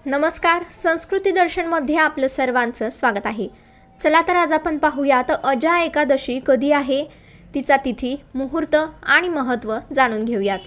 नमस्कार, संस्कृती दर्शनमध्ये आपलं सर्वांचं स्वागत आहे। चला तर आज आपण पाहूयात अजा एकादशी कधी आहे, तिचा तिथी, मुहूर्त आणि महत्त्व जाणून घेऊयात।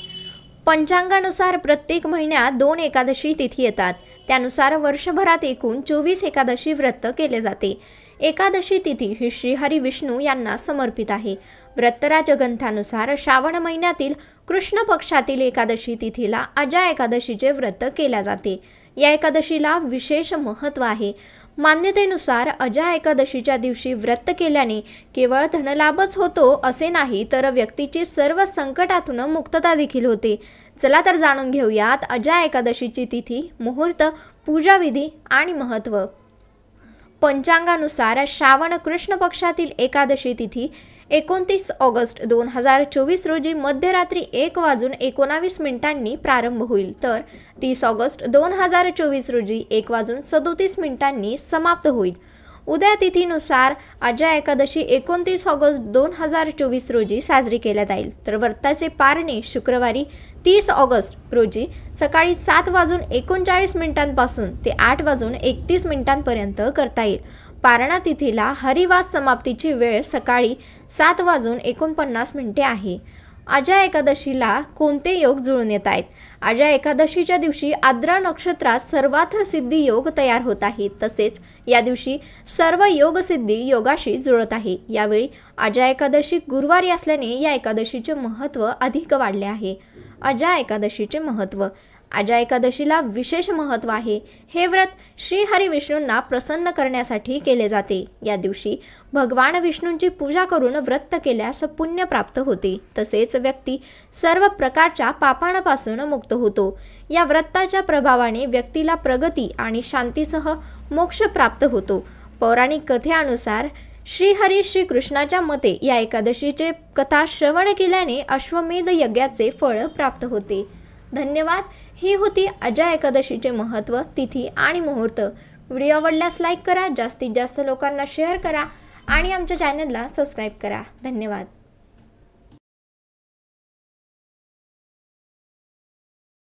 पंचांगानुसार प्रत्येक महिन्यात 2 एकादशी तिथी येतात। त्यानुसार वर्षभरात एकूण 24 एकादशी व्रत केले जाते। एकादशी तिथी ही श्री हरी विष्णू यांना समर्पित आहे। व्रतराज ग्रंथानुसार श्रावण महिन्यातील कृष्ण पक्षातील एकादशी तिथीला अजा एकादशीचे व्रत केले जाते। या एकादशीला विशेष महत्त्व आहे। मान्यतेनुसार अजा एकादशीच्या दिवशी व्रत केल्याने केवळ धनलाभच होतो असे नाही, तर व्यक्तीची सर्व संकटातून मुक्तता देखील होते। चला तर जाणून घेऊयात अजा एकादशीची तिथी, मुहूर्त, पूजाविधी आणि महत्त्व। पंचांगानुसार श्रावण कृष्ण पक्षातील एकादशी तिथी 29 ऑगस्ट 2024 रोजी मध्यरात्री 1:19 प्रारंभ होईल, तर 30 ऑगस्ट 2024 रोजी 1:37 समाप्त होईल। उद्या तिथीनुसार अजा एकादशी 29 ऑगस्ट 2024 रोजी साजरी केली जाईल, तर व्रताचे पारणे शुक्रवारी 30 ऑगस्ट रोजी सकाळी 7:39 पासून ते 8:31 पर्यंत करता येईल। पारणा तिथीला हरिवास समाप्तीची वेळ सकाळी 7:49 आहे। अजा एकादशीला कोणते योग जुळून येत आहेत? अजा एकादशीच्या दिवशी आद्रा नक्षत्रात सर्वार्थ सिद्धी योग तयार होत आहे। तसेच या दिवशी सर्व योग सिद्धी योगाशी जुळत आहे। यावेळी अजा एकादशी गुरुवारी असल्याने या एकादशीचे महत्त्व अधिक वाढले आहे। अजा एकादशीचे महत्त्व। अजा एकादशीला विशेष महत्त्व आहे। हे व्रत श्री हरी विष्णूंना प्रसन्न करण्यासाठी केले जाते। या दिवशी भगवान विष्णूंची पूजा करून व्रत केल्यास पुण्य प्राप्त होते। तसेच व्यक्ती सर्व प्रकारच्या पापांपासून मुक्त होतो। या व्रताच्या प्रभावाने व्यक्तीला प्रगती आणि शांतीसह मोक्ष प्राप्त होतो। पौराणिक कथेनुसार श्री कृष्णाच्या मते या एकादशीचे कथा श्रवण केल्याने अश्वमेध यज्ञाचे फळ प्राप्त होते। धन्यवाद। ही होती अजा एकादशीचे महत्त्व, तिथी आणि मुहूर्त। व्हिडिओ आवडल्यास लाईक करा, जास्तीत जास्त लोकांना शेअर करा आणि आमच्या चॅनलला सबस्क्राईब करा। धन्यवाद।